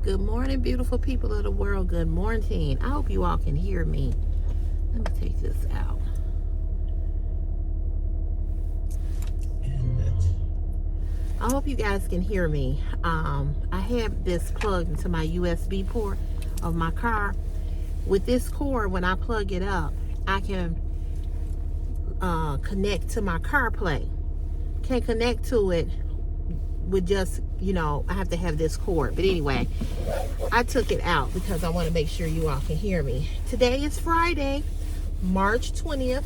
Good morning, beautiful people of the world. Good morning. I hope you all can hear me. Let me take this out. I hope you guys can hear me. I have this plugged into my USB port of my car. With this cord, when I plug it up, I can connect to my CarPlay. Can't connect to it with just, I have to have this cord. But anyway, I took it out because I want to make sure you all can hear me. Today is Friday, March 20th,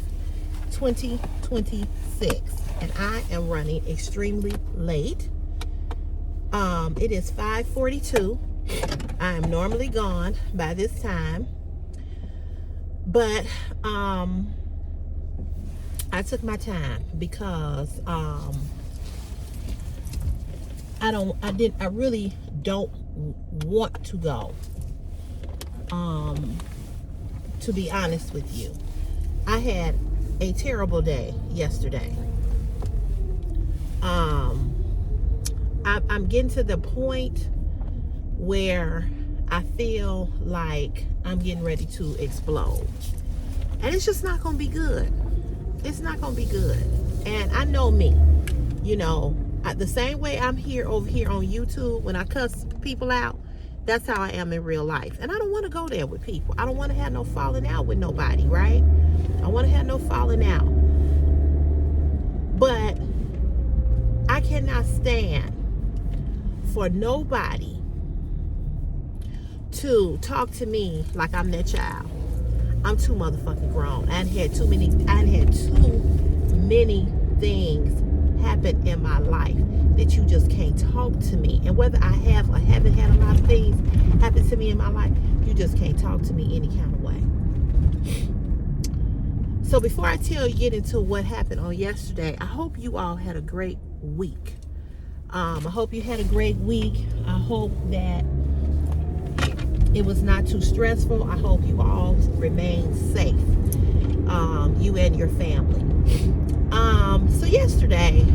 2026. And I am running extremely late. It is 5:42. I am normally gone by this time. But I took my time because I really don't want to go. To be honest with you, I had a terrible day yesterday. I'm getting to the point where I feel like I'm getting ready to explode, and it's just not gonna be good. It's not gonna be good. And I know me, the same way I'm over here on YouTube when I cuss people out, that's how I am in real life. And I don't want to go there with people. I don't want to have no falling out with nobody, right? I want to have no falling out. But I cannot stand for nobody to talk to me like I'm their child. I'm too motherfucking grown. I had too many things happen in my life that you just can't talk to me. And whether I have or haven't had a lot of things happen to me in my life, you just can't talk to me any kind of way. So before I get into what happened on yesterday, I hope you all had a great week. I hope you had a great week. I hope that it was not too stressful. I hope you all remain safe, you and your family. So yesterday,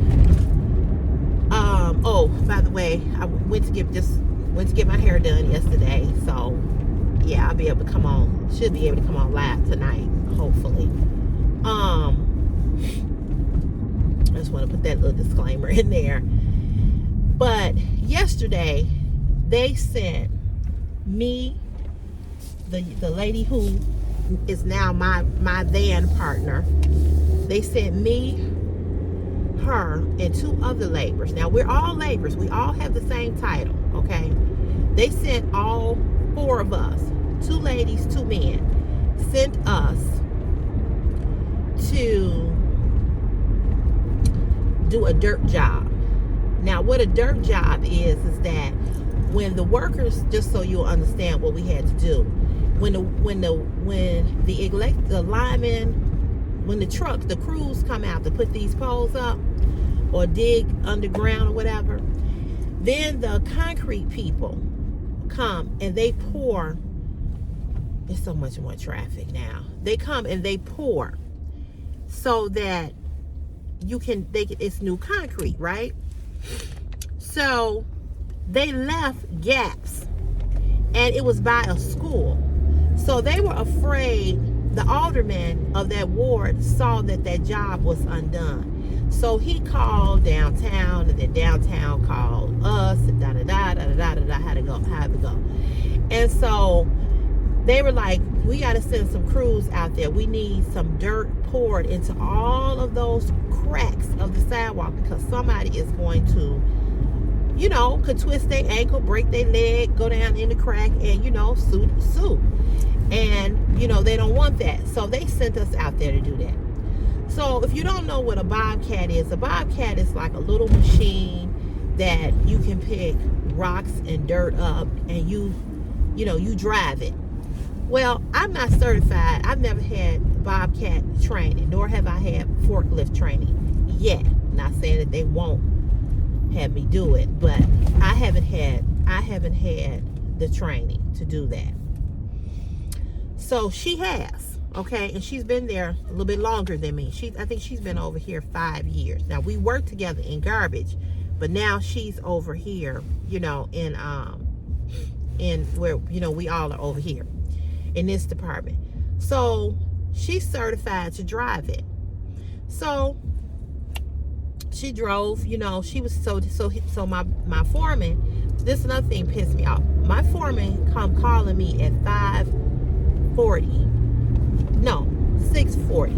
oh, by the way, I went to get my hair done yesterday. So yeah, I'll be able to come on. Should be able to come on live tonight, hopefully. I just want to put that little disclaimer in there. But yesterday, they sent me, the lady who is now my van partner, they sent me, her, and two other laborers. Now, we're all laborers. We all have the same title, okay? They sent all four of us, 2 ladies, 2 men, sent us to do a dirt job. Now, what a dirt job is that when the workers, just so you'll understand what we had to do, when the crews come out to put these poles up or dig underground or whatever, then the concrete people come and they pour. There's so much more traffic now. They come and they pour so that it's new concrete, right? So they left gaps, and it was by a school. So they were afraid. The alderman of that ward saw that job was undone. So he called downtown, and then downtown called us, and how to go. And so they were like, we got to send some crews out there. We need some dirt poured into all of those cracks of the sidewalk, because somebody is going to, could twist their ankle, break their leg, go down in the crack, and, sue. And, they don't want that. So they sent us out there to do that. So if you don't know what a bobcat is like a little machine that you can pick rocks and dirt up, and you drive it. Well, I'm not certified. I've never had bobcat training, nor have I had forklift training yet. Not saying that they won't have me do it, but I haven't had the training to do that. So she has, okay, and she's been there a little bit longer than me. I think she's been over here 5 years. Now, we worked together in garbage, but now she's over here, in in where, you know, we all are over here in this department. So she's certified to drive it. So she drove, you know, she was so my foreman, this another thing pissed me off. My foreman come calling me at 5:40. No, 6:40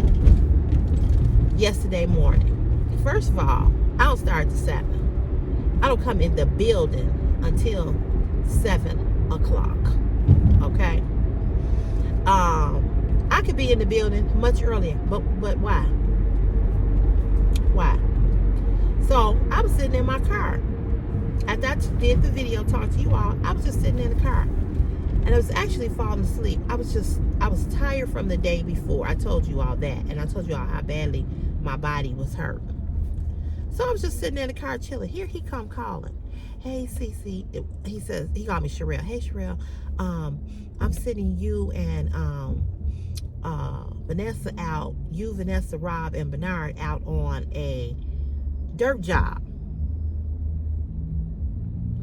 yesterday morning. First of all, I don't start at 7. I don't come in the building until 7 o'clock. Okay? I could be in the building much earlier, but why? Why? So I was sitting in my car. After I did the video, talk to you all, I was just sitting in the car. And I was actually falling asleep. I was tired from the day before. I told you all that. And I told you all how badly my body was hurt. So I was just sitting in the car chilling. Here he come calling. Hey, Cece. He says, he called me Sherelle. Hey, Sherelle. I'm sending you and Vanessa out. You, Vanessa, Rob, and Bernard out on a dirt job.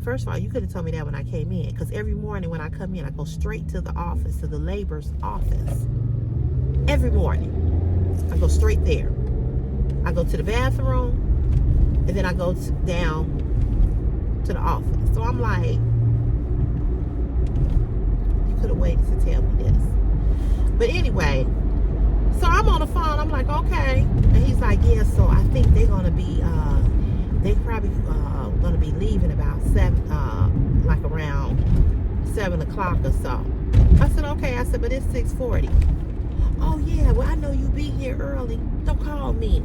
First of all, you could have told me that when I came in, because every morning when I come in, I go straight to the office, to the labor's office. Every morning, I go straight there. I go to the bathroom, and then I go down to the office. So I'm like, you could have waited to tell me this. But anyway, so I'm on the phone. I'm like, okay. And he's like, yeah, so I think they're going to be, they probably going to be leaving about 7, like around 7 o'clock or so. I said, okay. I said, but it's 6:40. Oh, yeah, well, I know you be here early. Don't call me.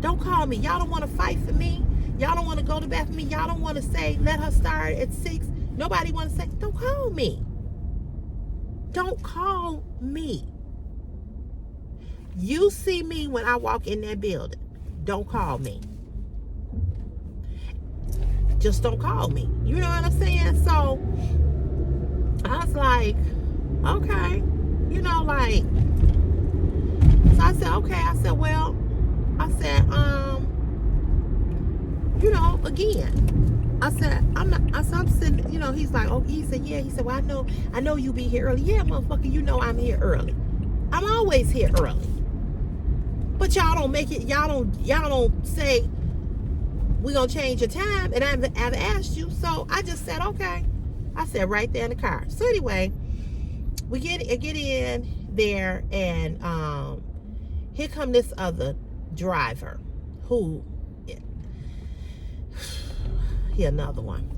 Don't call me. Y'all don't want to fight for me. Y'all don't want to go to bat for me. Y'all don't want to say, let her start at 6. Nobody want to say, don't call me. Don't call me. You see me when I walk in that building. Don't call me. Just don't call me. You know what I'm saying? So I was like, okay. You know, like, so I said, okay. I said, well, I said, you know, again, I said, I'm sitting, you know, he's like, oh, he said, yeah. He said, well, I know you be here early. Yeah, motherfucker, you know I'm here early. I'm always here early. But y'all don't make it, y'all don't say, we're going to change your time, and I've asked you. So I just said, okay. I said right there in the car. So anyway, we get in there, and here come this other driver who, he another one.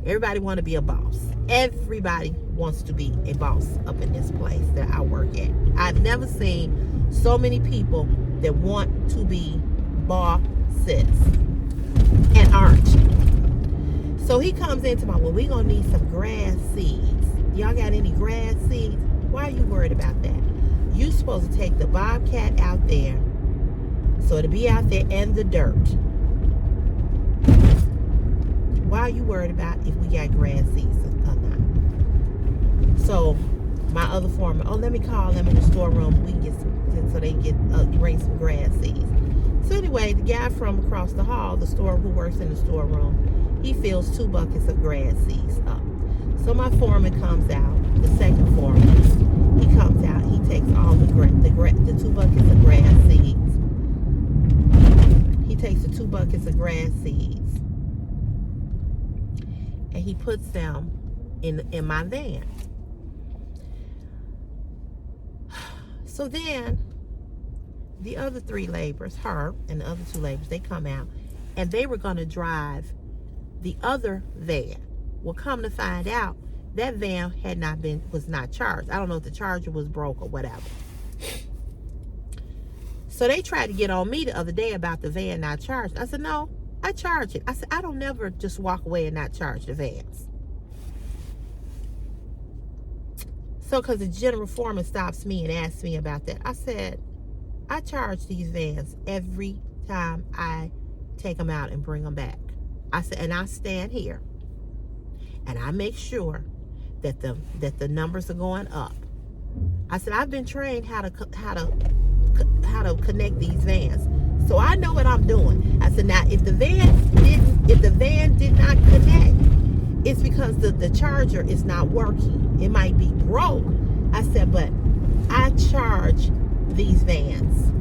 Everybody want to be a boss. Everybody wants to be a boss up in this place that I work at. I've never seen so many people that want to be bosses and aren't. So he comes into my, well, we're going to need some grass seeds. Y'all got any grass seeds? Why are you worried about that? You supposed to take the bobcat out there, so it'll be out there in the dirt. Why are you worried about if we got grass seeds or not? So my other foreman, oh, let me call them in the storeroom. We can get some, so they can get bring some grass seeds. So anyway, the guy from across the hall, the store who works in the storeroom, he fills 2 buckets of grass seeds up. So my foreman comes out, the second foreman, he comes out, he takes all the 2 buckets of grass seeds. He takes the 2 buckets of grass seeds, and he puts them in my van. So then the other 3 laborers, her and the other 2 laborers, they come out, and they were going to drive the other van. Well, come to find out, that van was not charged. I don't know if the charger was broke or whatever. So they tried to get on me the other day about the van not charged. I said, no, I charge it. I said, I don't never just walk away and not charge the vans. So because the general foreman stops me and asks me about that, I said, I charge these vans every time I take them out and bring them back. I said, and I stand here and I make sure that the numbers are going up. I said, I've been trained how to connect these vans, so I know what I'm doing. I said, now if the van did not connect, it's because the charger is not working. It might be broke. I said, but I charge these vans.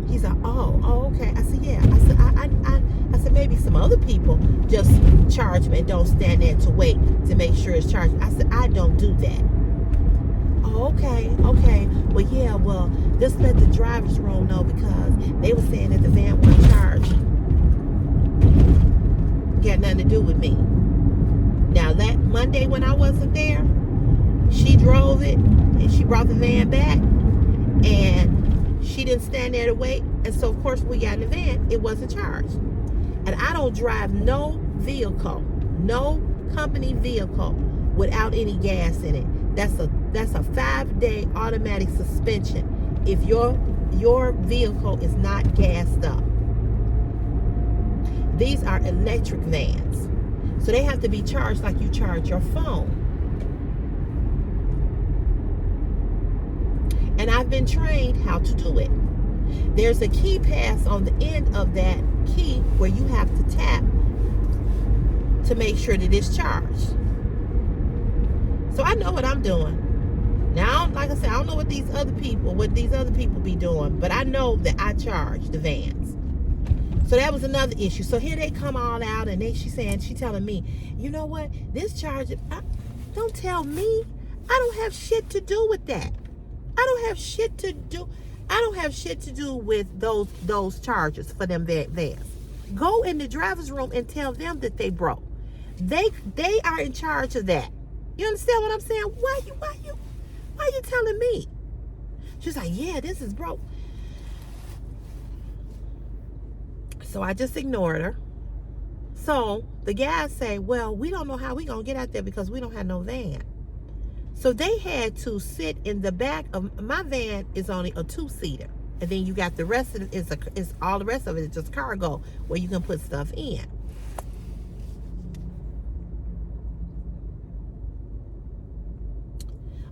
He's like, oh, okay. I said, yeah. I said, I said, maybe some other people just charge me and don't stand there to wait to make sure it's charged. I said, I don't do that. Oh, okay. Well, yeah, just let the driver's room know because they were saying that the van wasn't charged. Got nothing to do with me. Now, that Monday when I wasn't there, she drove it and she brought the van back and she didn't stand there to wait. And so, of course, we got in the van. It wasn't charged. And I don't drive no vehicle, no company vehicle without any gas in it. That's a 5-day automatic suspension if your vehicle is not gassed up. These are electric vans. So they have to be charged like you charge your phone. And I've been trained how to do it. There's a key pass on the end of that key where you have to tap to make sure that it's charged. So I know what I'm doing. Now, like I said, I don't know what these other people be doing, but I know that I charge the vans. So that was another issue. So here they come all out and she telling me, you know what, this charger, don't tell me. I don't have shit to do with that. I don't have shit to do with those chargers for them vans. Go in the driver's room and tell them that they broke. They are in charge of that. You understand what I'm saying? Why you telling me? She's like, yeah, this is broke. So I just ignored her. So the guys say, well, we don't know how we gonna get out there because we don't have no van. So they had to sit in the back of my van. Is only a 2-seater, and then you got the rest of it is all the rest of it is just cargo where you can put stuff in.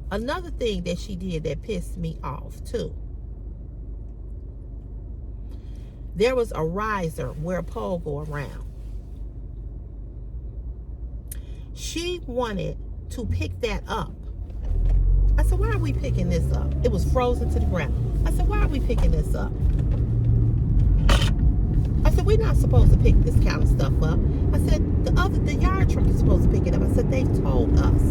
Another thing that she did that pissed me off too. There was a riser where a pole go around. She wanted to pick that up. I said, why are we picking this up? It was frozen to the ground. I said, why are we picking this up? I said, we're not supposed to pick this kind of stuff up. I said, the yard truck is supposed to pick it up. I said, they told us.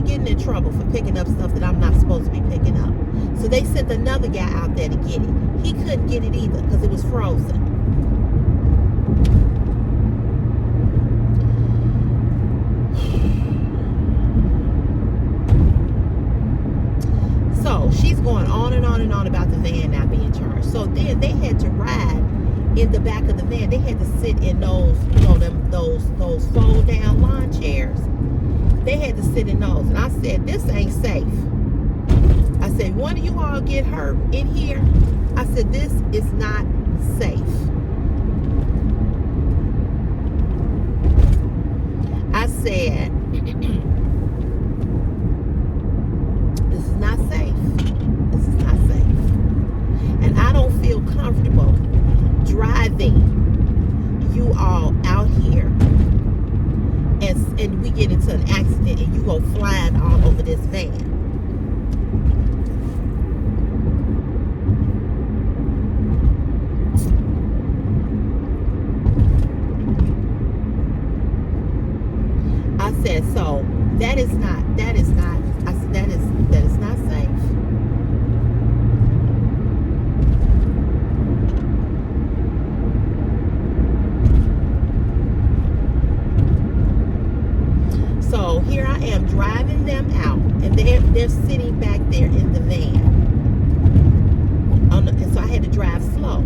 Getting in trouble for picking up stuff that I'm not supposed to be picking up. So they sent another guy out there to get it. He couldn't get it either because it was frozen. So she's going on and on and on about the van not being charged. So then they had to ride in the back of the van. They had to sit in those, those fold down lawn chairs. They had to sit in those. And I said, this ain't safe. I said, one of you all get hurt in here. I said, this is not safe. I said, this is not safe. This is not safe. And I don't feel comfortable driving you all out here. And we get into an accident and you go flying all over this van. I said, so that is not, I said, that is not safe. So here I am driving them out, and they're sitting back there in the van. And so I had to drive slow.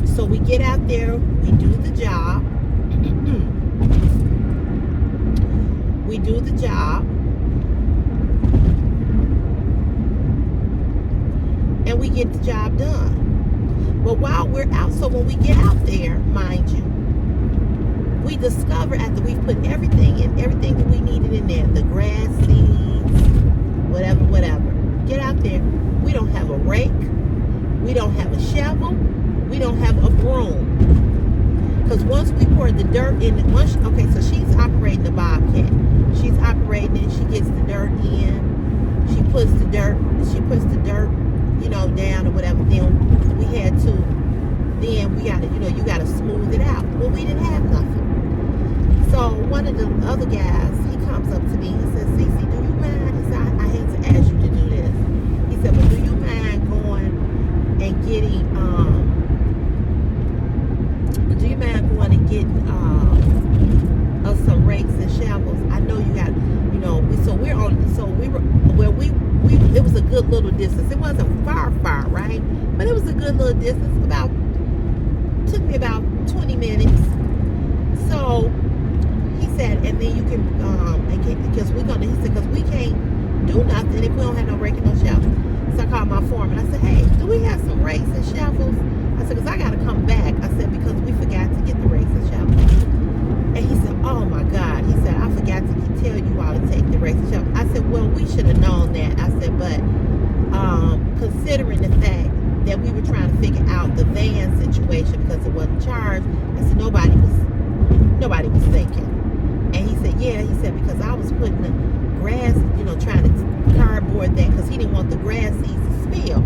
So we get out there, we do the job. We do the job. And we get the job done. But while we're out, so when we get out there, mind you, we discover after we've put everything that we needed in there, the grass seeds, whatever, get out there, we don't have a rake, We don't have a shovel. We don't have a broom. Because once we pour the dirt in, okay, so she's operating the Bobcat. She's operating it. She gets the dirt in. She puts the dirt, down or whatever. Then we had to, you got to smooth it out. Well, we didn't have nothing. So one of the other guys, he comes up to me. He says, "Cece, do you mind?" He said, I hate to ask you to do this. He said, "But do you mind going and getting, us some rakes and shovels? I know you got, it was a good little distance. It wasn't far, right? But it was a good little distance. Took me about 20 minutes. So he said, and then you can, because we can't do nothing if we don't have no rake and no shovel. So I called my foreman. I said, "Hey, do we have some rakes and shovels?" I said, "Because I got to come back." I said, "Because we forgot to get the rakes and shovels." And he said, "Oh my God." He said, "I forgot to tell you all to take the rakes and shovels." I said, "Well, we should have known that." I said, "But considering the fact that we were trying to figure out the van situation because it wasn't charged," I said, nobody was thinking. And he said, "Yeah." He said, "Because I was putting the grass, trying to cardboard that because he didn't want the grass seeds to spill.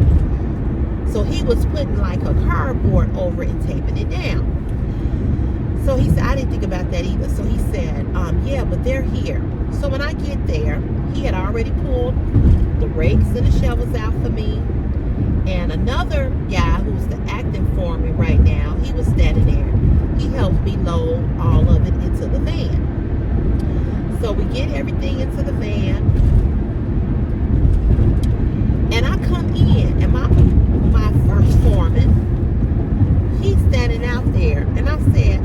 So he was putting like a cardboard over it and taping it down." So he said, "I didn't think about that either." So he said, "Yeah, but they're here." So when I get there, he had already pulled the rakes and the shovels out for me. And another guy who's the acting foreman right now, he was standing there. He helped me load all of it into the van. So we get everything into the van. And I come in, and my first foreman, he's standing out there. And I said,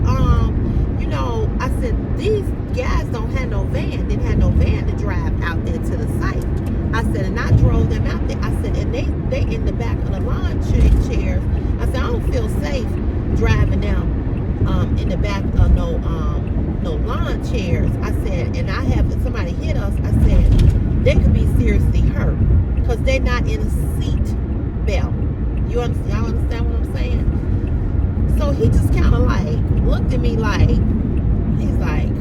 I said, "These guys don't have no van. Didn't have no van to drive out there to the site." I said, "And I drove them out there." I said, "And they in the back of the lawn chairs." I said, "I don't feel safe driving them in the back of no lawn chairs." I said, "And I have somebody hit us." I said, "They could be seriously hurt because they're not in a seat belt." Y'all understand what I'm saying? So he just kind of like looked at me like, he's like,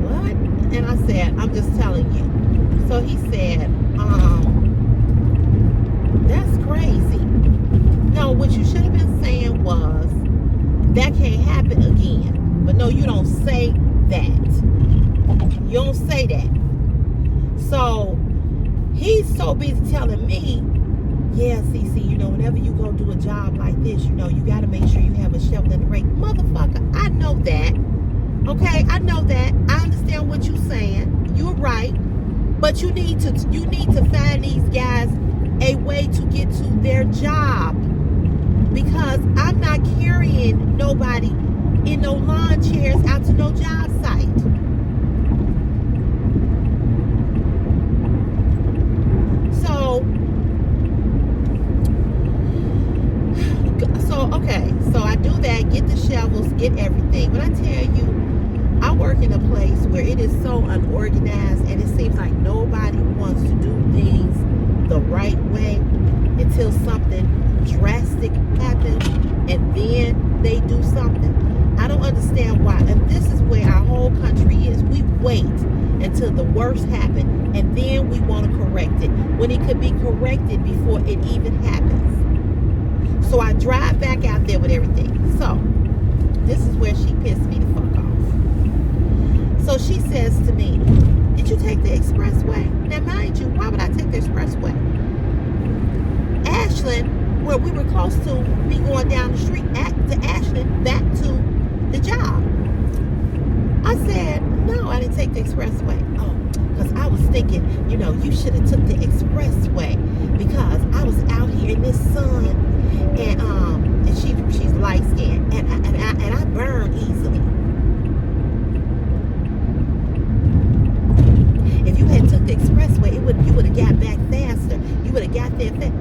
"What?" And I said, "I'm just telling you." So he said, "That's crazy. No, what you should have been saying was, that can't happen again." But no, you don't say that. You don't say that. So he's so busy telling me, "Yeah, Cece, whenever you go do a job like this, you got to make sure you have a shovel and a rake." Motherfucker, I know that. Okay, I know that. I understand what you're saying. You're right. But you need to find these guys a way to get to their job. Because I'm not carrying nobody in no lawn chairs out to no job site. So I do that, get the shovels, get everything. When I tell you, I work in a place where it is so unorganized and it seems like nobody wants to do things the right way until something drastic happens and then they do something. I don't understand why. And this is where our whole country is. We wait until the worst happens and then we want to correct it when it could be corrected before it even happens. So I drive back out there with everything. So this is where she pissed me the fuck off. So she says to me, "Did you take the expressway?" Now mind you, why would I take the expressway? Ashland, where we were close to me going down the street to Ashland back to the job. I said, "No, I didn't take the expressway." "Oh, because I was thinking, you should have took the expressway because I was out here in this sun and she's light skinned and I burn easily. If you had took the expressway, you would have got back faster. You would have got there fast."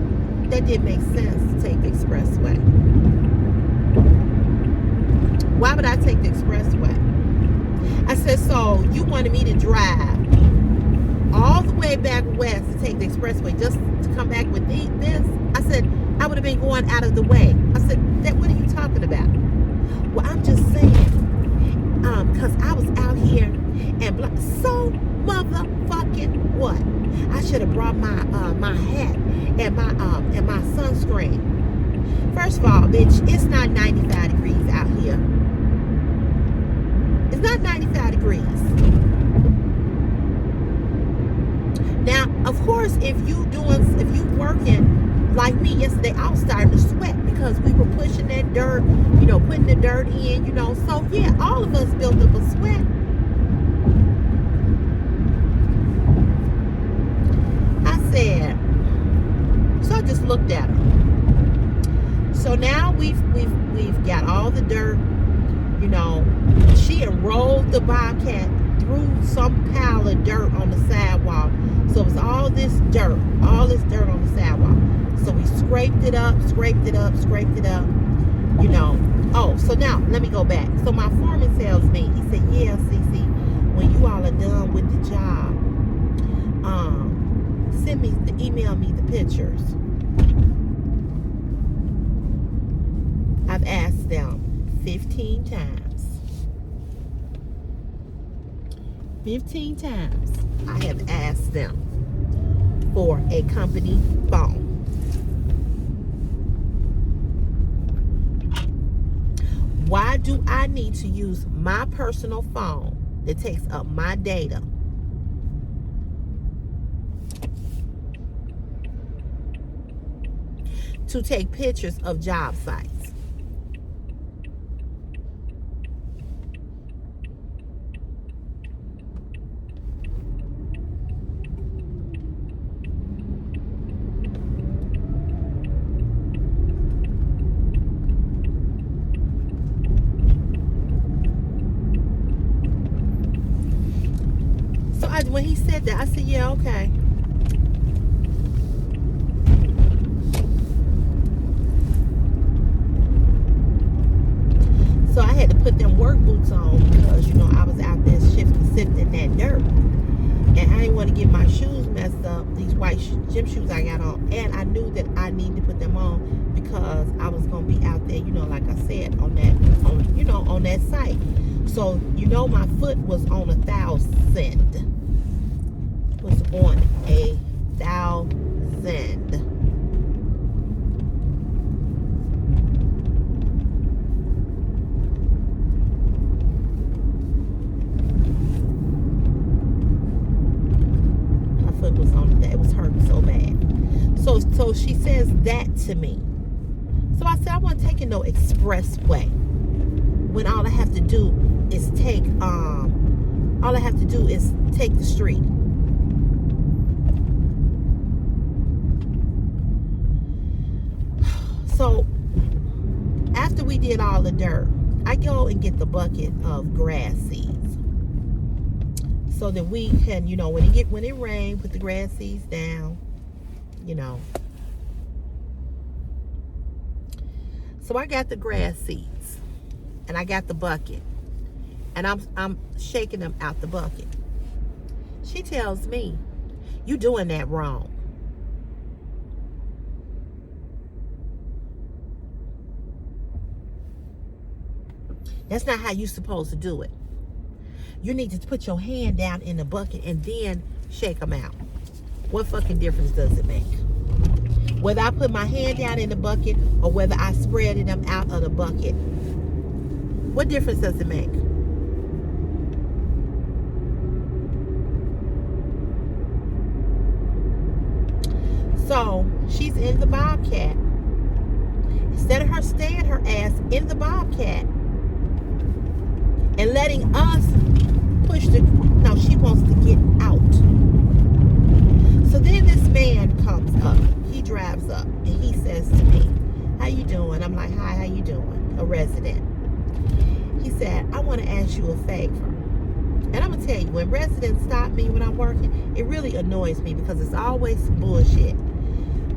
That didn't make sense to take the expressway. Why would I take the expressway? I said, "So you wanted me to drive all the way back west to take the expressway just to come back with this?" I said, I would have been going out of the way. I said, that, what are you talking about? Well, I'm just saying, because I was out here and so motherfucking what? I should have brought my my hat and my sunscreen. First of all, bitch, it's not 95 degrees out here. It's not 95 degrees. Now, of course, if you working like me yesterday, I was starting to sweat because we were pushing that dirt, putting the dirt in, So yeah, all of us built up a sweat. I said, so I just looked at her. So now we've got all the dirt, She enrolled the Bobcat through some pile of dirt on the sidewalk. So it was all this dirt on the sidewalk. So we scraped it up. Oh, so now let me go back. So my foreman tells me, he said, yeah, Cece, when you all are done with the job, email me the pictures. I've asked them 15 times. 15 times I have asked them for a company phone. Why do I need to use my personal phone that takes up my data to take pictures of job sites? When he said that, I said, yeah, okay. So I had to put them work boots on because, I was out there sifting that dirt. And I didn't want to get my shoes messed up, these white gym shoes I got on. And I knew that I needed to put them on because I was going to be out there, like I said, on that site. So, my foot was on 1,000. Was on 1,000. My foot was on that. It was hurting so bad. So she says that to me. So I said, I wasn't taking no expressway. When all I have to do is take the street. So after we did all the dirt, I go and get the bucket of grass seeds so that we can, when it rains, put the grass seeds down, So I got the grass seeds and I got the bucket and I'm shaking them out the bucket. She tells me, you doing that wrong. That's not how you're supposed to do it. You need to put your hand down in the bucket and then shake them out. What fucking difference does it make? Whether I put my hand down in the bucket or whether I spread them out of the bucket. What difference does it make? So she's in the Bobcat. Instead of her staying her ass in the Bobcat and letting us push no, she wants to get out. So then this man comes up. He drives up and he says to me, how you doing? I'm like, hi, how you doing? A resident. He said, I want to ask you a favor. And I'm going to tell you, when residents stop me when I'm working, it really annoys me because it's always some bullshit.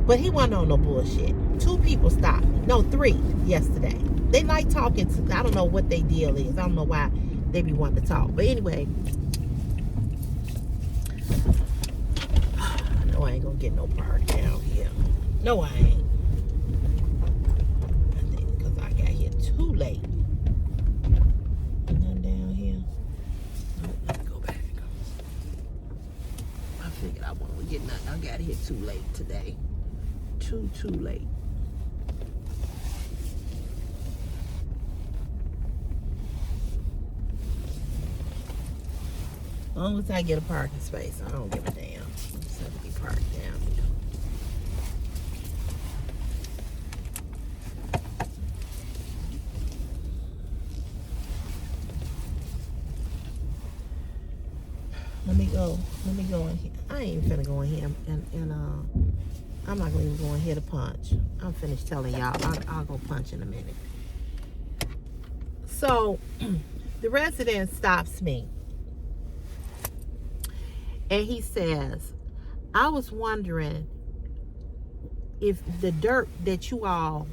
But he wasn't on no bullshit. 2 people stopped me. No, 3 yesterday. They like talking to, I don't know what their deal is. I don't know why they be wanting to talk. But anyway, I know I ain't gonna get no park down here. No, I ain't. too late. Nothing down here. Oh, let me go back. I figured I wouldn't get nothing. I got here too late today. Too late. As long as I get a parking space, I don't give a damn. I just have to be parked down here. Let me go in here. I ain't even finna go in here and I'm not gonna even go in here to punch. I'm finished telling y'all. I'll go punch in a minute. So the resident stops me and he says, I was wondering if the dirt that you all,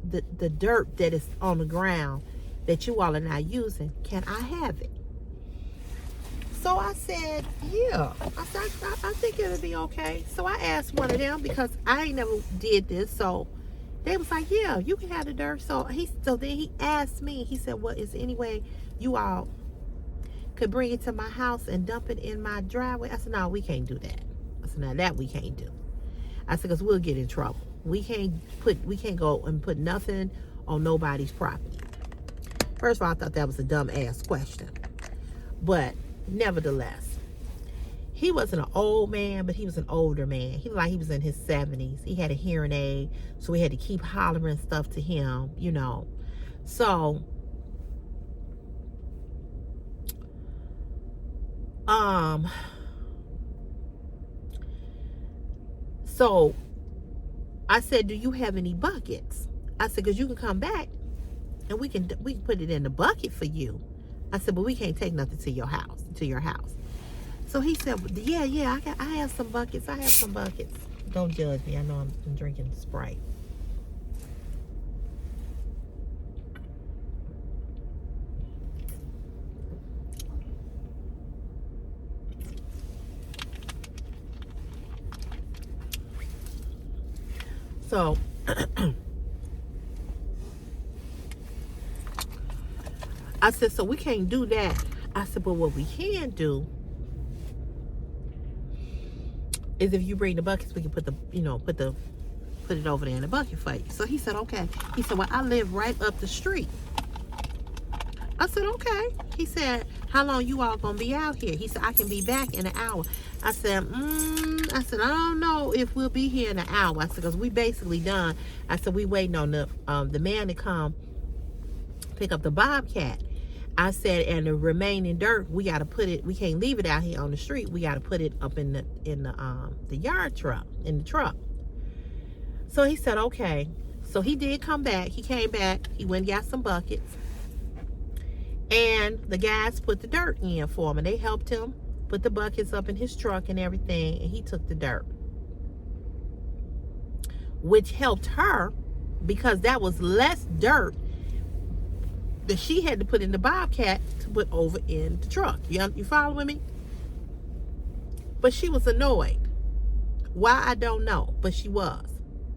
the dirt that is on the ground that you all are not using, can I have it? So I said, yeah. I said, I think it'll be okay. So I asked one of them because I ain't never did this. So they was like, yeah, you can have the dirt. So then he asked me, he said, well, is there any way you all could bring it to my house and dump it in my driveway? I said, no, we can't do that. I said, no, that we can't do. I said, because we'll get in trouble. We can't go and put nothing on nobody's property. First of all, I thought that was a dumb ass question. But nevertheless, he wasn't an old man, but he was an older man. He looked like he was in his 70s. He had a hearing aid, so we had to keep hollering stuff to him, you know. So, so I said, do you have any buckets? I said, because you can come back and we can put it in the bucket for you. I said, but we can't take nothing to your house. So he said, yeah, I have some buckets. Don't judge me. I know I'm drinking Sprite. So I said, so we can't do that. I said, but what we can do is if you bring the buckets, we can put it over there in the bucket for you. So he said, okay. He said, well, I live right up the street. I said, okay. He said, how long you all gonna be out here? He said, I can be back in an hour. I said, I don't know if we'll be here in an hour. I said, because we basically done. I said, we waiting on the man to come pick up the bobcat. I said, and the remaining dirt, we got to put it, we can't leave it out here on the street. We got to put it up in the yard truck, in the truck. So he said, okay. So he did come back. He came back. He went and got some buckets. And the guys put the dirt in for him. And they helped him put the buckets up in his truck and everything. And he took the dirt. Which helped her because that was less dirt that she had to put in the bobcat to put over in the truck. You following me? But she was annoyed. Why, I don't know. But she was.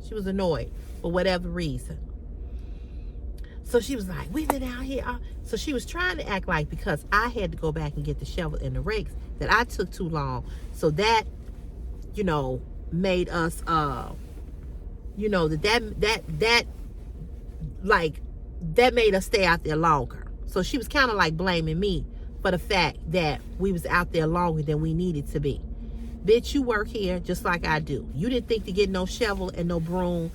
She was annoyed for whatever reason. So she was like, we've been out here. So she was trying to act like because I had to go back and get the shovel and the rakes that I took too long. So that, made us, that made us stay out there longer. So she was kind of like blaming me for the fact that we was out there longer than we needed to be. Bitch, you work here just like I do. You didn't think to get no shovel and no broom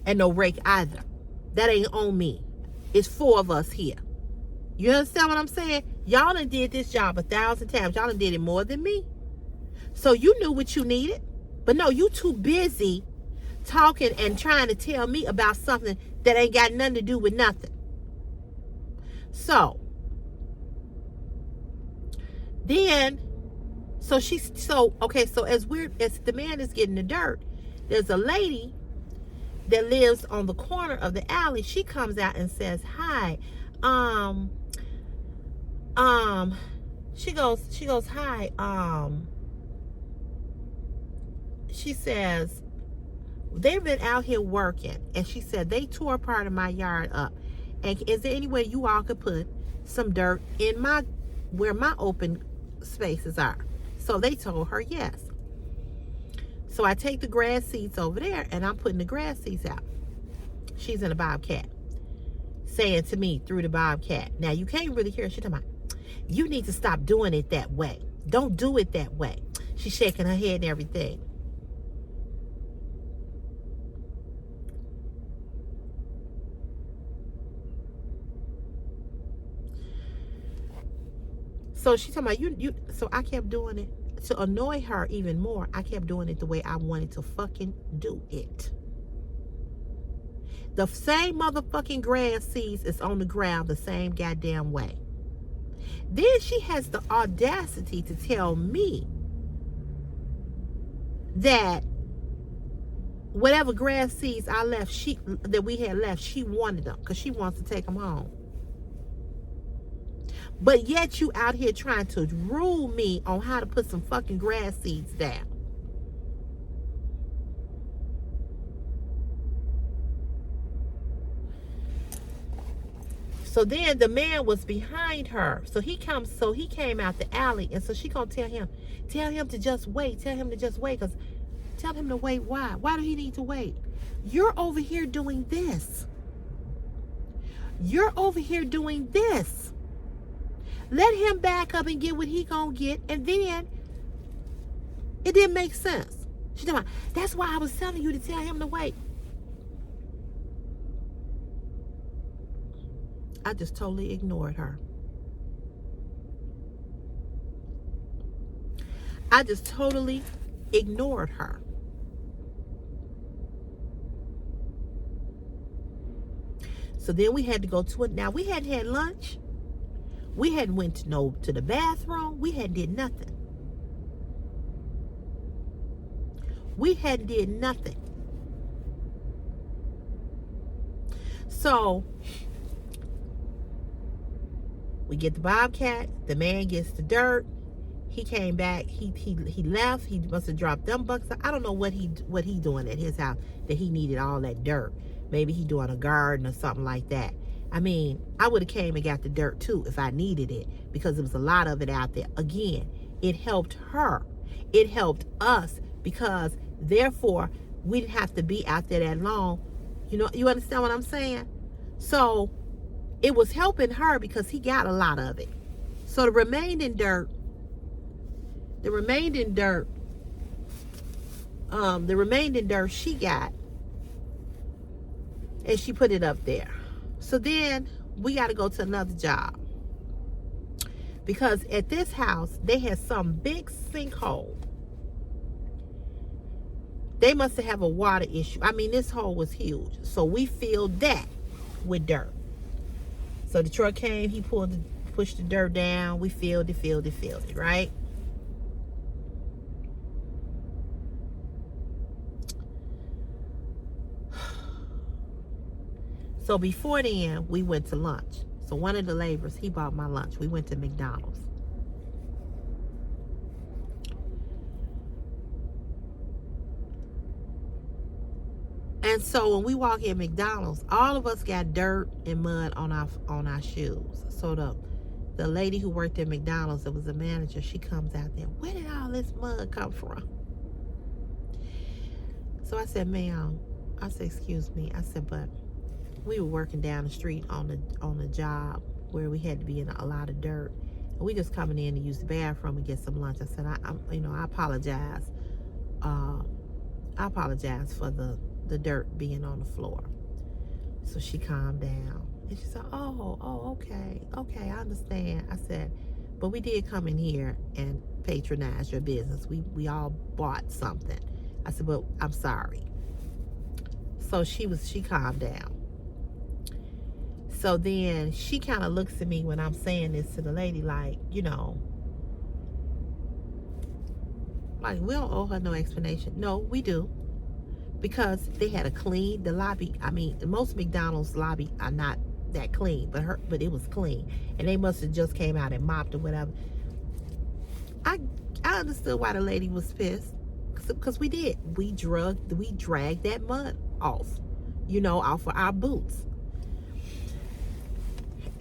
and no rake either. That ain't on me. It's 4 of us here. You understand what I'm saying? Y'all done did this job 1,000 times. Y'all done did it more than me. So you knew what you needed. But no, you too busy talking and trying to tell me about something that ain't got nothing to do with nothing. So then, so as the man is getting the dirt, there's a lady that lives on the corner of the alley. She comes out and says, hi. She goes, hi. She says, they've been out here working, and she said they tore part of my yard up, And is there any way you all could put some dirt in where my open spaces are? So they told her yes. So I take the grass seeds over there and I'm putting the grass seeds out. She's in a bobcat, saying to me through the bobcat. Now you can't really hear her. She's talking about, you need to stop doing it that way. Don't do it that way. She's shaking her head and everything. So she's talking about so I kept doing it. To annoy her even more, I kept doing it the way I wanted to fucking do it. The same motherfucking grass seeds is on the ground the same goddamn way. Then she has the audacity to tell me that whatever grass seeds I left, that we had left, she wanted them because she wants to take them home. But yet you out here trying to rule me on how to put some fucking grass seeds down. So then the man was behind her. So he came out the alley. And so she gonna tell him to just wait. Tell him to just wait. Because tell him to wait. Why? Why do he need to wait? You're over here doing this. You're over here doing this. Let him back up and get what he gonna get, and then it didn't make sense. She's talking about, that's why I was telling you to tell him to wait. I just totally ignored her. I just totally ignored her. So then we had to go to it. Now we hadn't had lunch. We hadn't went to the bathroom. We hadn't did nothing. We hadn't did nothing. So we get the bobcat. The man gets the dirt. He came back. He left. He must have dropped them bucks. I don't know what he doing at his house that he needed all that dirt. Maybe he doing a garden or something like that. I mean, I would have came and got the dirt too if I needed it, because there was a lot of it out there. Again, it helped her. It helped us, because therefore we didn't have to be out there that long. You know, you understand what I'm saying? So it was helping her because he got a lot of it. So the remaining dirt she got, and she put it up there. So then we got to go to another job, because at this house they had some big sinkhole. They must have a water issue. I mean, this hole was huge. So we filled that with dirt. So the truck came, he pushed the dirt down. We filled it, right? So before then, we went to lunch. So one of the laborers, he bought my lunch. We went to McDonald's. And so when we walk in McDonald's, all of us got dirt and mud on our shoes. So the lady who worked at McDonald's, that was the manager, she comes out there, where did all this mud come from? So I said, ma'am, I said, excuse me. I said, but we were working down the street on the job where we had to be in a lot of dirt. And we just coming in to use the bathroom and get some lunch. I said, I apologize. I apologize for the dirt being on the floor. So she calmed down. And she said, okay, I understand. I said, but we did come in here and patronize your business. We all bought something. I said, but I'm sorry. So she calmed down. So then she kind of looks at me when I'm saying this to the lady, like, like, we don't owe her no explanation. No, we do. Because they had the lobby. I mean, most McDonald's lobby are not that clean, but it was clean. And they must have just came out and mopped or whatever. I understood why the lady was pissed. Because we did. We dragged that mud off, off of our boots.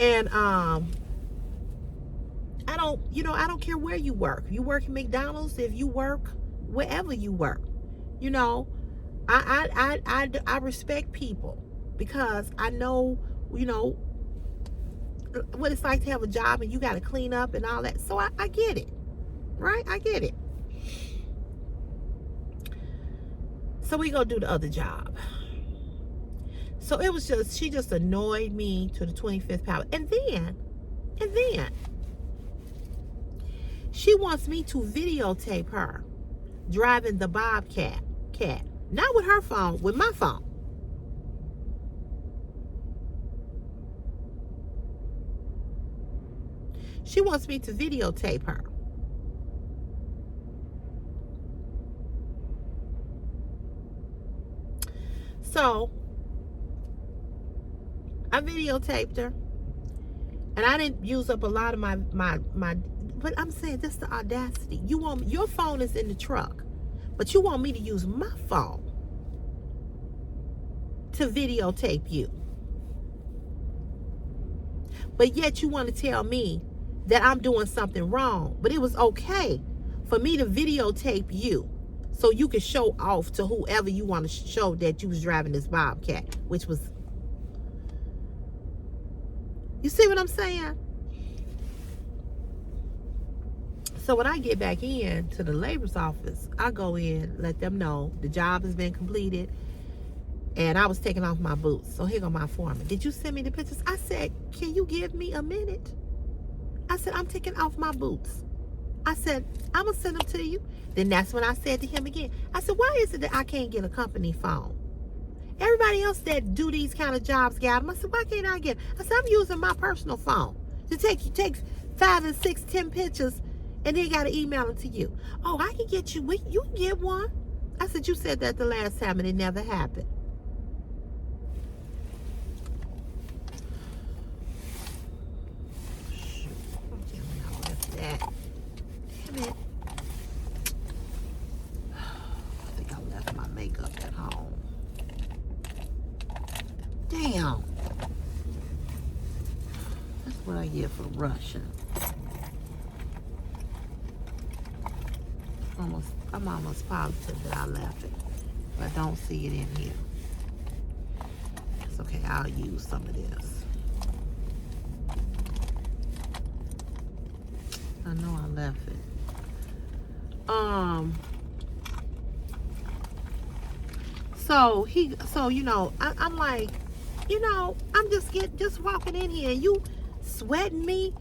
And I don't care where you work. You work at McDonald's, if you work wherever you work, you know, I respect people because I know, what it's like to have a job and you got to clean up and all that. So I get it, right? I get it. So we go do the other job. So it was just, she just annoyed me to the 25th power. And then she wants me to videotape her driving the Bobcat, not with her phone, with my phone. She wants me to videotape her. So I videotaped her, and I didn't use up a lot of my. But I'm saying, this is the audacity. Your phone is in the truck, but you want me to use my phone to videotape you. But yet you want to tell me that I'm doing something wrong. But it was okay for me to videotape you so you could show off to whoever you want to show that you was driving this Bobcat, which was, you see what I'm saying? So when I get back in to the labor's office, I go in, let them know the job has been completed, and I was taking off my boots. So here go my foreman. Did you send me the pictures? I said, can you give me a minute? I said, I'm taking off my boots. I said, I'm going to send them to you. Then that's when I said to him again, I said, why is it that I can't get a company phone? Everybody else that do these kind of jobs got them. I said, why can't I get them? I said, I'm using my personal phone to take 5 and 6, 10 pictures, and then got to email them to you. Oh, I can get you. You can get one. I said, you said that the last time and it never happened. Shoot. Damn it, I left that. Damn it. I think I left my makeup at home. Damn. That's what I get for rushing. I'm almost positive that I left it, but I don't see it in here. It's okay, I'll use some of this. I know I left it. I'm like, I'm just walking in here and you sweating me.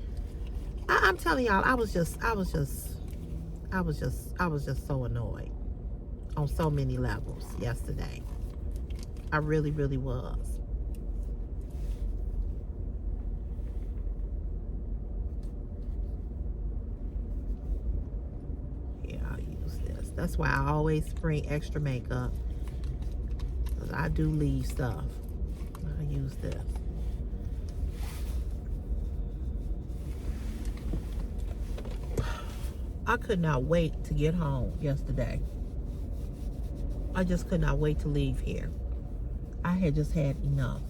I'm telling y'all, I was just so annoyed on so many levels yesterday. I really, really was. Yeah, I'll use this. That's why I always bring extra makeup, because I do leave stuff. I'll use this. I could not wait to get home yesterday. I just could not wait to leave here. I had just had enough.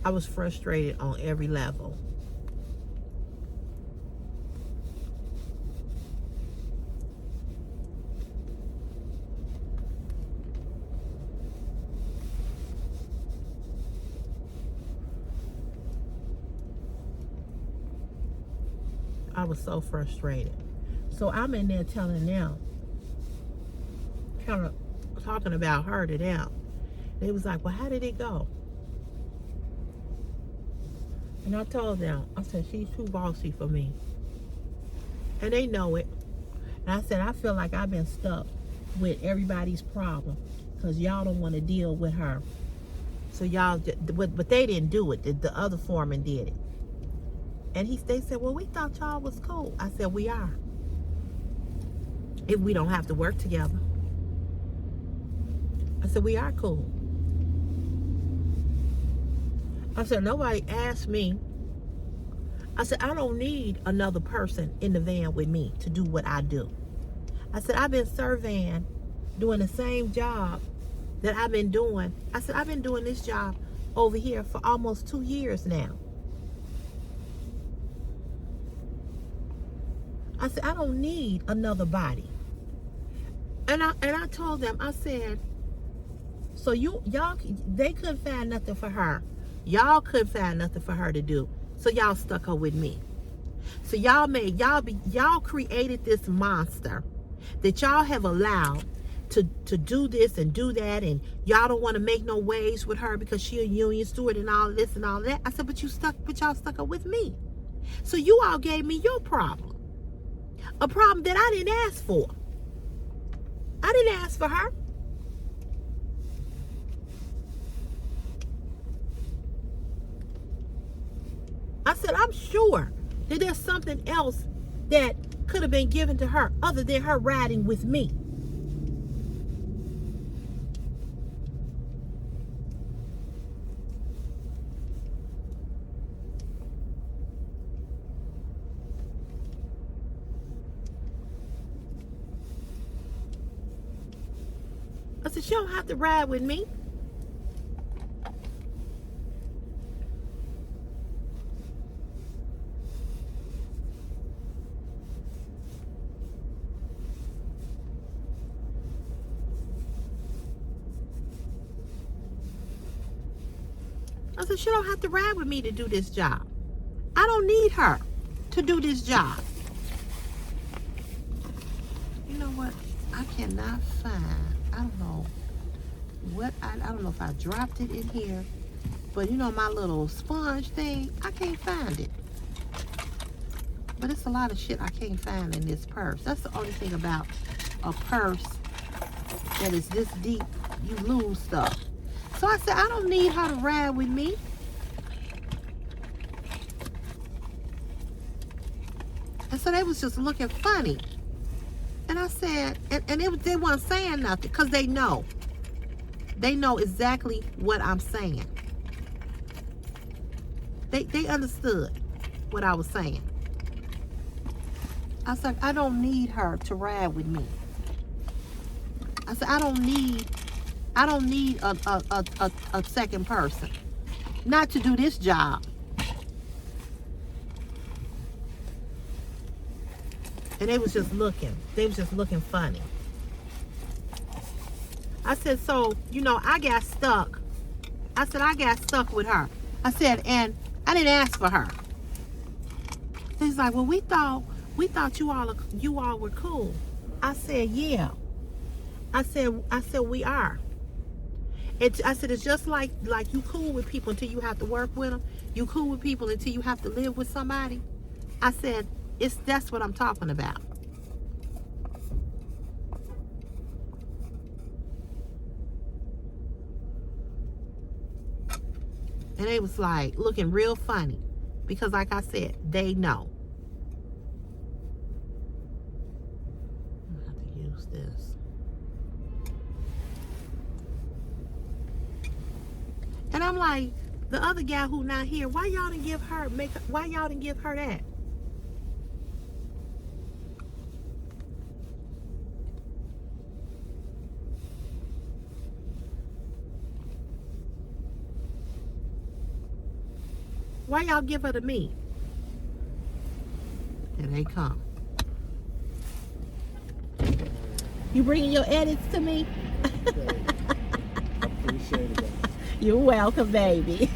I was frustrated on every level. I was so frustrated. So I'm in there telling them, kind of talking about her to them. They was like, well, how did it go? And I told them, I said, she's too bossy for me. And they know it. And I said, I feel like I've been stuck with everybody's problem because y'all don't want to deal with her. So y'all, but they didn't do it. The other foreman did it. And they said, well, we thought y'all was cool. I said, we are. If we don't have to work together. I said, we are cool. I said, nobody asked me. I said, I don't need another person in the van with me to do what I do. I said, I've been surveying, doing the same job that I've been doing. I said, I've been doing this job over here for almost 2 years now. I said, I don't need another body. And I told them, I said, so y'all, they couldn't find nothing for her. Y'all couldn't find nothing for her to do. So y'all stuck her with me. So y'all created this monster that y'all have allowed to do this and do that, and y'all don't want to make no waves with her because she a union steward and all this and all that. I said, but y'all stuck her with me. So you all gave me your problem. A problem that I didn't ask for. I didn't ask for her. I said, I'm sure that there's something else that could have been given to her other than her riding with me. I said, she don't have to ride with me. I said, she don't have to ride with me to do this job. I don't need her to do this job. You know what? I cannot find, I don't know what, I don't know if I dropped it in here, but you know my little sponge thing, I can't find it. But it's a lot of shit I can't find in this purse. That's the only thing about a purse that is this deep, you lose stuff. So I said, I don't need her to ride with me. And so they was just looking funny. And I said, they weren't saying nothing because they know. They know exactly what I'm saying. They understood what I was saying. I said, I don't need her to ride with me. I said, I don't need a second person. Not to do this job. And they was just looking. They was just looking funny. I said, so, you know, I got stuck. I said, I got stuck with her. I said, and I didn't ask for her. He's like, well, we thought you all were cool. I said, yeah. I said we are. I said, it's just like you cool with people until you have to work with them. You cool with people until you have to live with somebody. I said, that's what I'm talking about. And they was like looking real funny because, like I said, they know. I have to use this. And I'm like, the other guy who not here, why y'all didn't give her that? Why y'all give her to me? Here they come. You bringing your edits to me? Okay. Appreciate it. You're welcome, baby.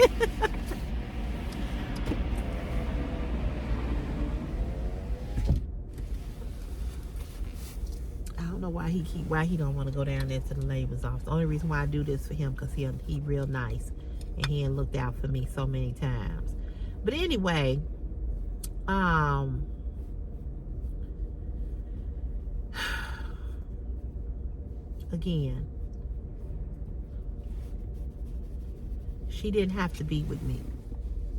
I don't know why he don't want to go down there to the labor's office. The only reason why I do this for him because he real nice and he ain't looked out for me so many times. But anyway, again, she didn't have to be with me.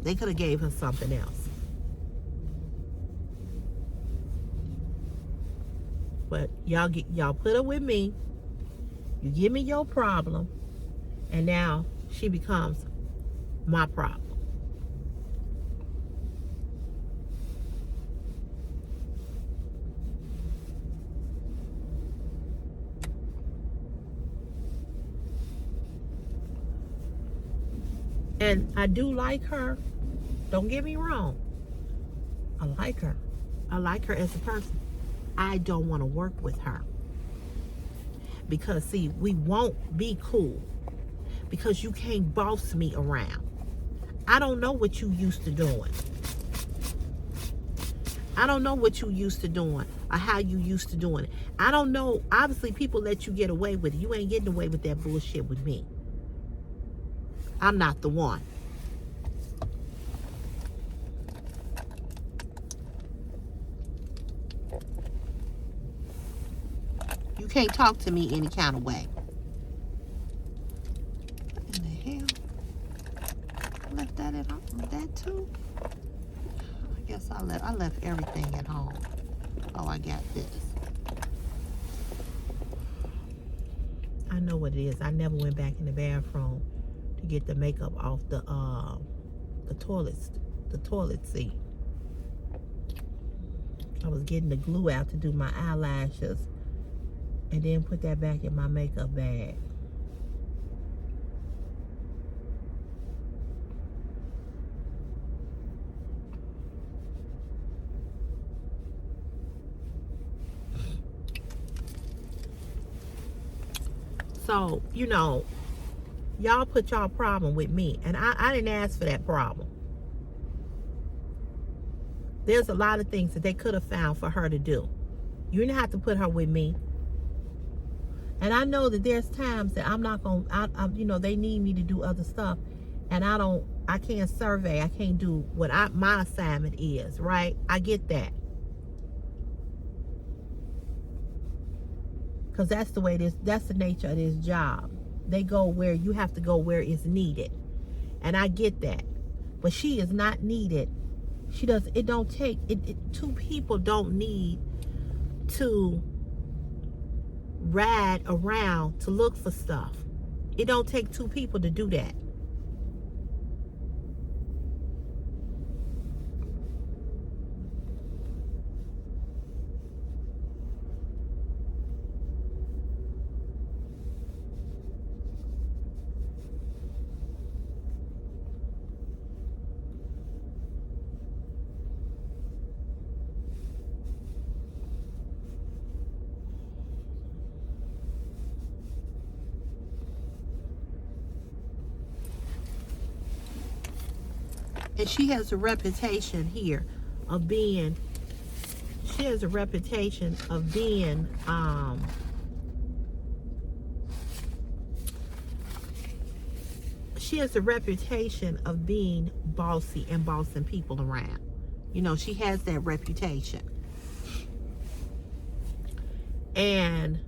They could have gave her something else. But y'all put her with me. You give me your problem, and now she becomes my problem. And I do like her. Don't get me wrong. I like her. I like her as a person. I don't want to work with her. Because, see, we won't be cool. Because you can't boss me around. I don't know what you used to doing. I don't know what you used to doing or how you used to doing it. I don't know. Obviously, people let you get away with it. You ain't getting away with that bullshit with me. I'm not the one. You can't talk to me any kind of way. What in the hell? I left that at home. That too? I guess I left everything at home. Oh, I got this. I know what it is. I never went back in the bathroom to get the makeup off the toilet seat. I was getting the glue out to do my eyelashes and then put that back in my makeup bag. So, you know, y'all put y'all problem with me, and I didn't ask for that problem. There's a lot of things that they could have found for her to do. You didn't have to put her with me. And I know that there's times that I'm not going to, you know, they need me to do other stuff. And I can't survey. I can't do what my assignment is, right? I get that. Because that's the way that's the nature of this job. They go where you have to go where it's needed. And I get that. But she is not needed. She does, it don't take, two people don't need to ride around to look for stuff. It don't take two people to do that. And she has a reputation here of being, she has a reputation of being, she has a reputation of being bossy and bossing people around. You know, she has that reputation. And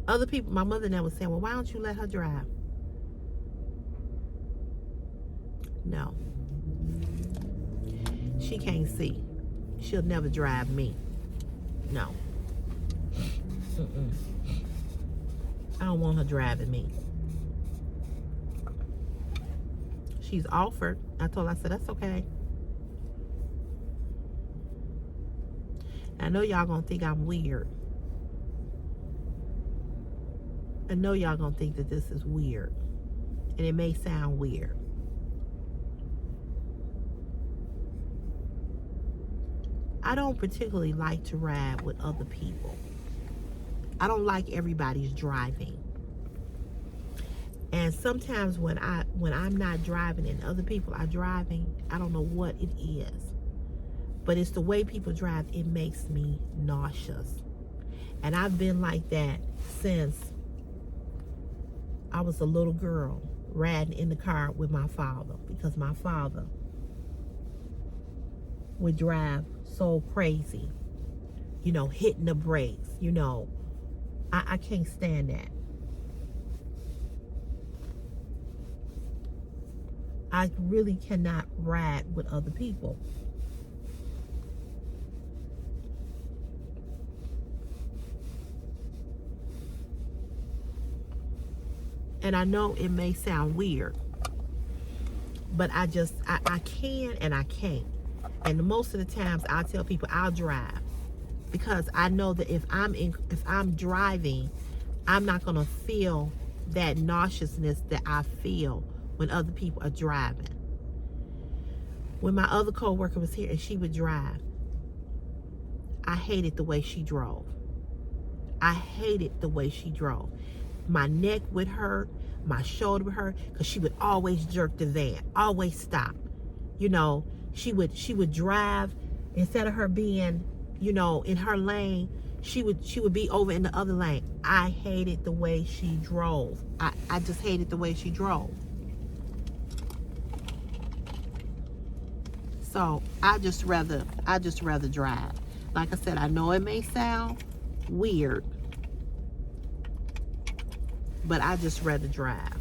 other people, my mother now was saying, well, why don't you let her drive? No. She can't see. She'll never drive me. No. I don't want her driving me. She's offered. I told her, I said, that's okay. I know y'all gonna think I'm weird. I know y'all gonna think that this is weird. And it may sound weird. I don't particularly like to ride with other people. I don't like everybody's driving. And sometimes when I'm not driving and other people are driving, I don't know what it is. But it's the way people drive, it makes me nauseous. And I've been like that since I was a little girl, riding in the car with my father, because my father would drive so crazy, you know, hitting the brakes, you know. I can't stand that. I really cannot ride with other people. And I know it may sound weird, but I can and I can't. And most of the times I tell people I'll drive, because I know that if I'm driving, I'm not gonna feel that nauseousness that I feel when other people are driving. when my other coworker was here and she would drive, I hated the way she drove. I hated the way she drove. My neck would hurt, my shoulder would hurt, because she would always jerk the van, always stop. You know, she would drive, instead of her being, you know, in her lane, she would be over in the other lane. I hated the way she drove. I just hated the way she drove. So I just rather drive. Like I said, I know it may sound weird, but I just rather drive.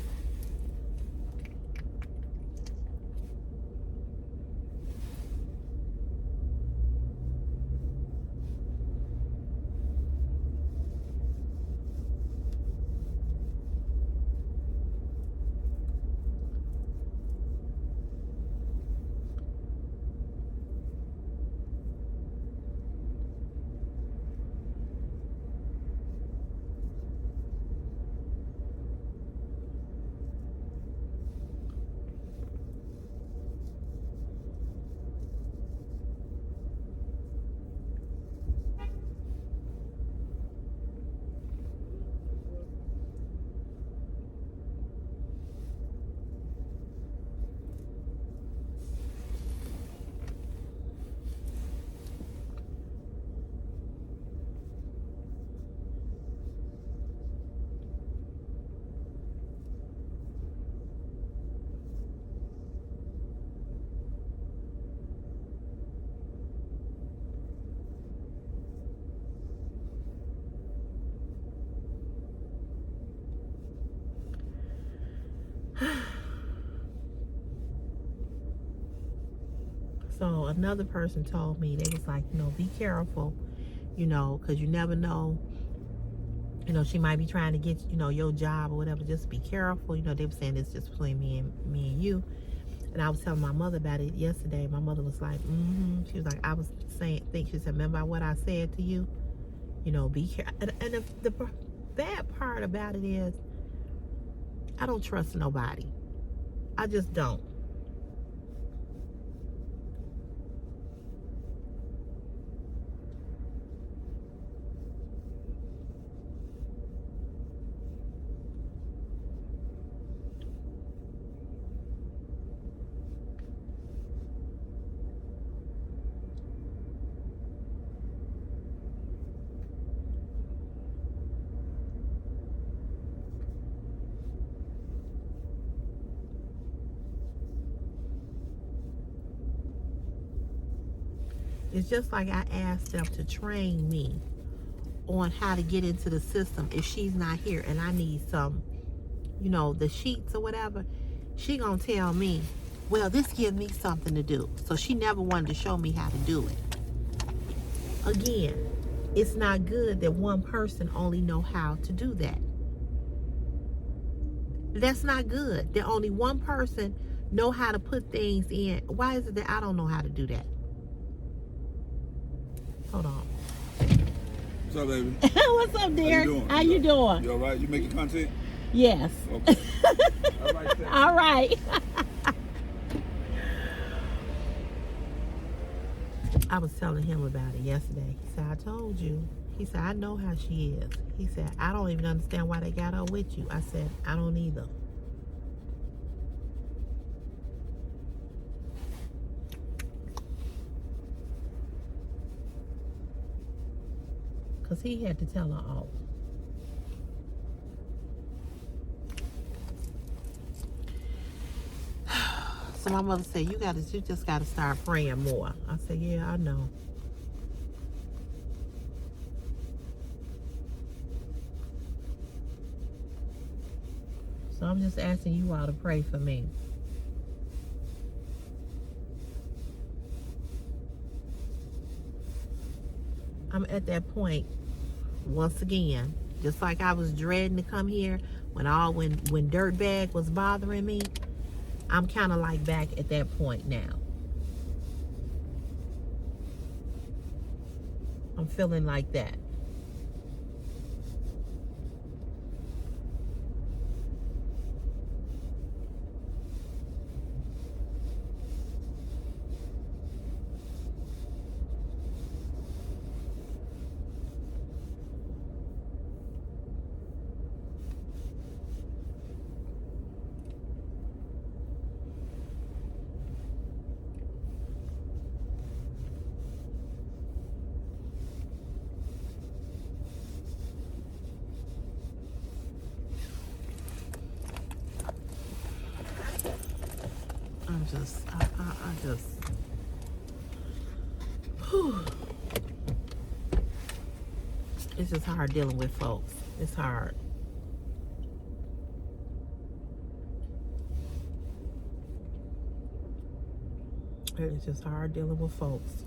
So another person told me, they was like, you know, be careful, you know, because you never know, you know, she might be trying to get, you know, your job or whatever. Just be careful. You know, they were saying it's just between me and you. And I was telling my mother about it yesterday. My mother was like, She was like, I was saying, she said, remember what I said to you? You know, be careful. And the bad part about it is, I don't trust nobody. I just don't. It's just like I asked them to train me on how to get into the system if she's not here and I need some, you know, the sheets or whatever. She gonna tell me, well, this gives me something to do. So she never wanted to show me how to do it. Again, it's not good that one person only know how to do that. That's not good. That only one person know how to put things in. Why is it that I don't know how to do that? Hold on. What's up, baby? What's up, Derek? How you doing? You all right? You making content? Yes. Okay. All right. All right. I was telling him about it yesterday. He said, I told you. He said, I know how she is. He said, I don't even understand why they got her with you. I said, I don't either. Because he had to tell her off. So my mother said, you just gotta start praying more. I said, yeah, I know. So I'm just asking you all to pray for me. I'm at that point once again, just like I was dreading to come here when Dirtbag was bothering me. I'm kind of like back at that point now. I'm feeling like that. I just, whew. It's just hard dealing with folks. It's hard. It's just hard dealing with folks.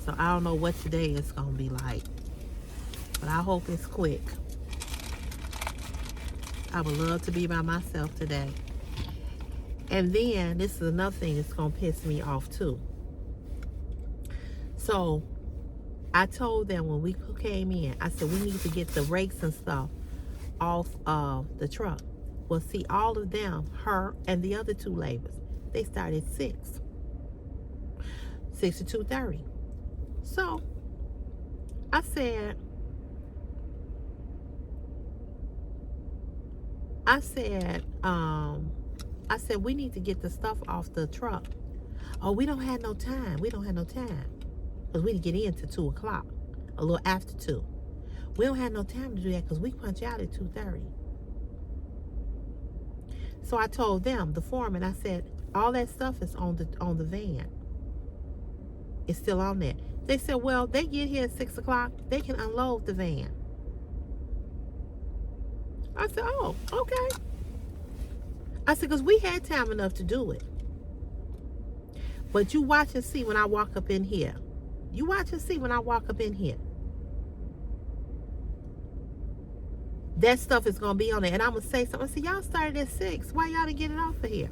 So I don't know what today is going to be like, but I hope it's quick. I would love to be by myself today. And then this is another thing that's going to piss me off too. So I told them when we came in, I said we need to get the rakes and stuff off of the truck. Well, see, all of them, her and the other two laborers, they started at 6 to 2:30. So I said we need to get the stuff off the truck. Oh, we don't have no time. We don't have no time. Because we didn't get in till 2 o'clock. A little after 2. We don't have no time to do that because we punch out at 2:30. So I told them, the foreman, I said, all that stuff is on the van. It's still on there. They said, well, they get here at 6 o'clock. They can unload the van. I said, oh, okay. I said, because we had time enough to do it. But you watch and see when I walk up in here. You watch and see when I walk up in here. That stuff is going to be on there. And I'm going to say something. I said, y'all started at 6. Why y'all didn't get it off of here?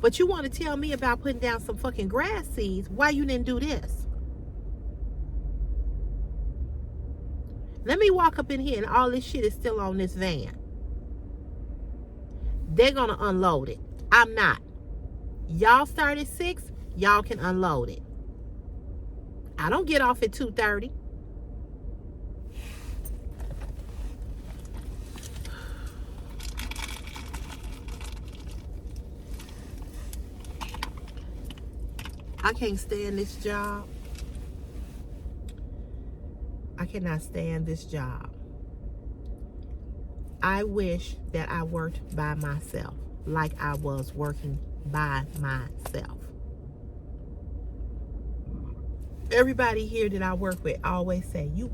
But you want to tell me about putting down some fucking grass seeds. Why you didn't do this? Let me walk up in here and all this shit is still on this van. They're going to unload it. I'm not. Y'all start at 6. Y'all can unload it. I don't get off at 2:30. I can't stand this job. I cannot stand this job. I wish that I worked by myself, like I was working by myself. Everybody here that I work with always say, you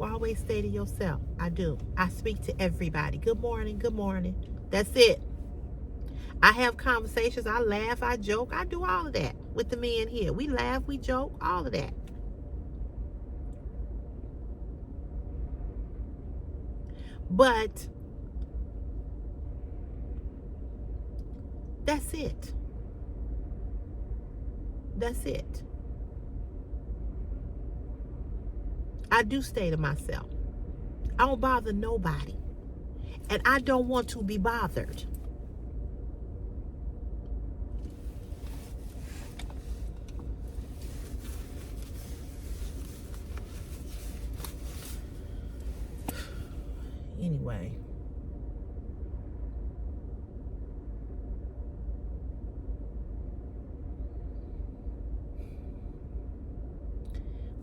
always stay to yourself. I do. I speak to everybody. Good morning, good morning. That's it. I have conversations. I laugh, I joke. I do all of that with the men here. We laugh, we joke, all of that. But that's it. That's it. I do stay to myself. I don't bother nobody. And I don't want to be bothered. Anyway.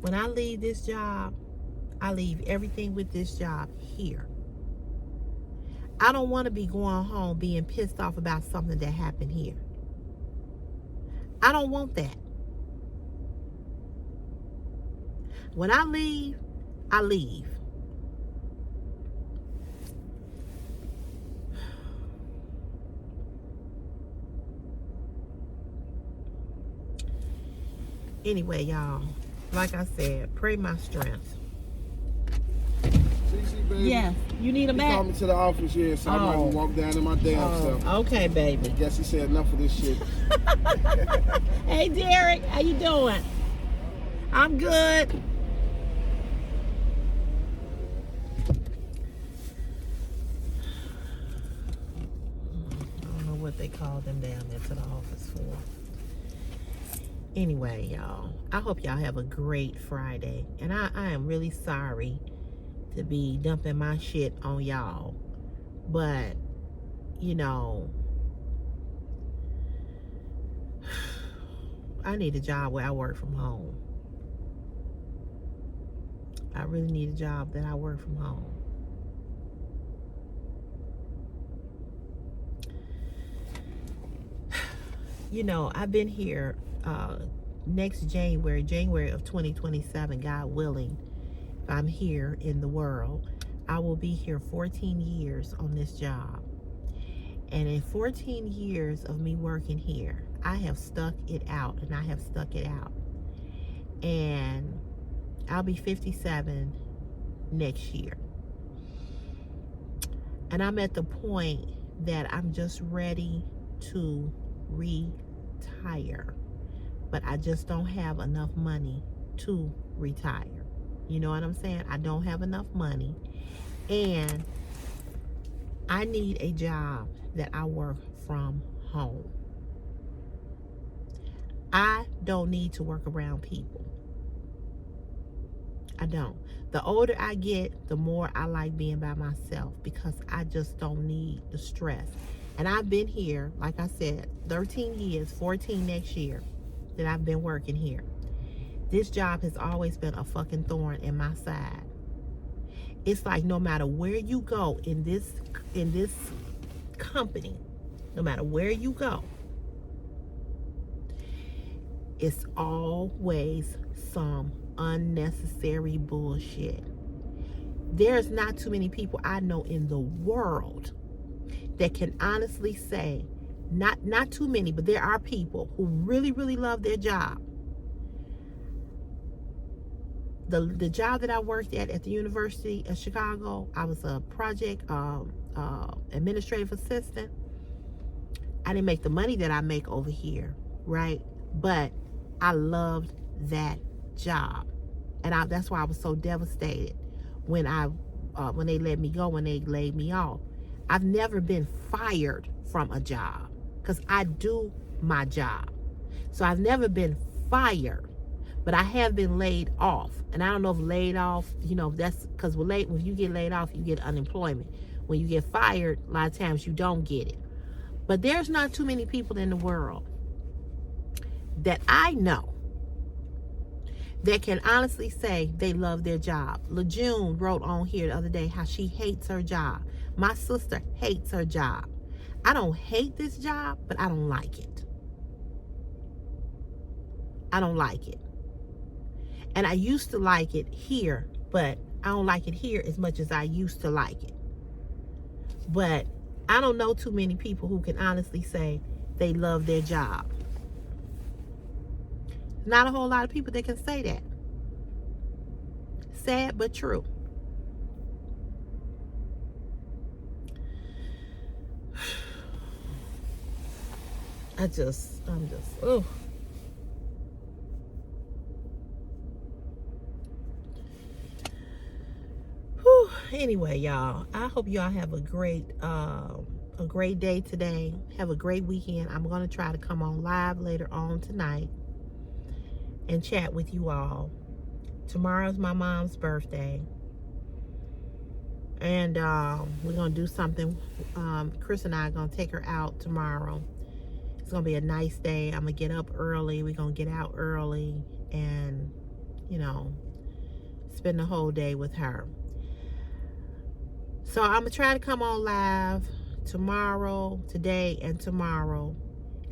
When I leave this job, I leave everything with this job here. I don't want to be going home being pissed off about something that happened here. I don't want that. When I leave, I leave. Anyway, y'all, like I said, pray my strength. CC, baby. Yes, you need a He back? called me to the office, yeah, so I might Oh. walk down in my damn self. Okay, baby. Guess he said enough of this shit. Hey, Derek, how you doing? I'm good. I don't know what they call them down there to the office for. Anyway, y'all, I hope y'all have a great Friday. And I am really sorry to be dumping my shit on y'all. But, you know, I need a job where I work from home. I really need a job that I work from home. You know, I've been here next January of 2027, God willing, if I'm here in the world, I will be here 14 years on this job. And in 14 years of me working here, I have stuck it out, and I have stuck it out. And I'll be 57 next year. And I'm at the point that I'm just ready to retire. But I just don't have enough money to retire. You know what I'm saying? I don't have enough money. And I need a job that I work from home. I don't need to work around people. I don't. The older I get, the more I like being by myself, because I just don't need the stress. And I've been here, like I said, 13 years, 14 next year that I've been working here. This job has always been a fucking thorn in my side. It's like no matter where you go in this company, no matter where you go, it's always some unnecessary bullshit. There's not too many people I know in the world that can honestly say, not too many, but there are people who really, really love their job. The job that I worked at the University of Chicago, I was a project administrative assistant. I didn't make the money that I make over here, right? But I loved that job, and that's why I was so devastated when they let me go, when they laid me off. I've never been fired from a job because I do my job. So I've never been fired, but I have been laid off. And I don't know if laid off, you know, that's because when you get laid off, you get unemployment. When you get fired, a lot of times you don't get it. But there's not too many people in the world that I know that can honestly say they love their job. LaJune wrote on here the other day how she hates her job. My sister hates her job. I don't hate this job, but I don't like it. I don't like it. And I used to like it here, but I don't like it here as much as I used to like it. But I don't know too many people who can honestly say they love their job. Not a whole lot of people that can say that. Sad but true. I'm just, oh. Whew. Anyway, y'all, I hope y'all have a great day today. Have a great weekend. I'm going to try to come on live later on tonight and chat with you all. Tomorrow's my mom's birthday, and we're going to do something. Chris and I are going to take her out tomorrow. It's going to be a nice day. I'm going to get up early. We're going to get out early and, you know, spend the whole day with her. So I'm going to try to come on live today and tomorrow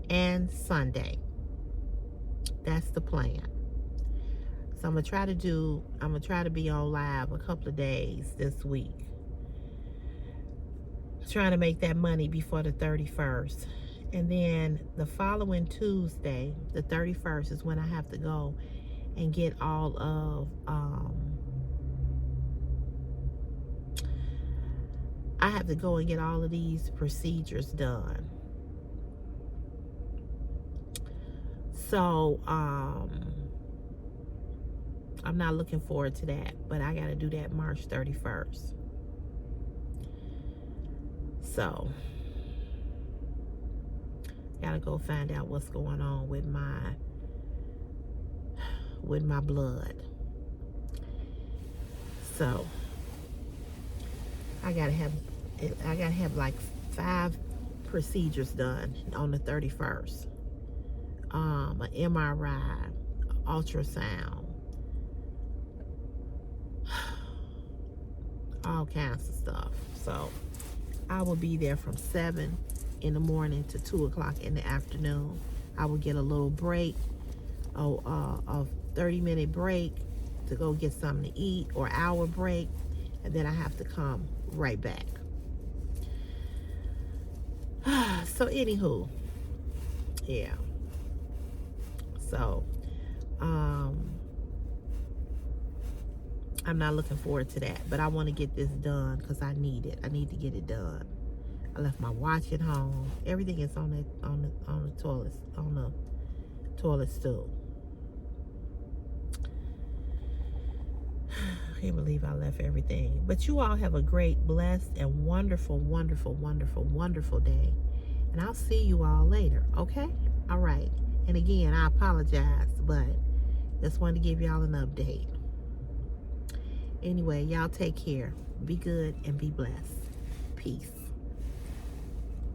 and Sunday. That's the plan. So I'm going to try to be on live a couple of days this week. Trying to make that money before the 31st. And then the following Tuesday, the 31st, is when I have to go and get all of, I have to go and get all of these procedures done. So, I'm not looking forward to that, but I got to do that March 31st. So, got to go find out what's going on with my blood. So, I gotta have like 5 procedures done on the 31st. An MRI, ultrasound, all kinds of stuff. So I will be there from 7 in the morning to 2 o'clock in the afternoon. I will get a little break, a 30-minute break to go get something to eat, or hour break, and then I have to come right back. So anywho, yeah. So I'm not looking forward to that, but I want to get this done because I need it. I need to get it done. I left my watch at home. Everything is on the toilet stool. I can't believe I left everything. But you all have a great, blessed, and wonderful, wonderful, wonderful, wonderful day. And I'll see you all later, okay? All right. And again, I apologize, but just wanted to give y'all an update. Anyway, y'all take care. Be good and be blessed. Peace.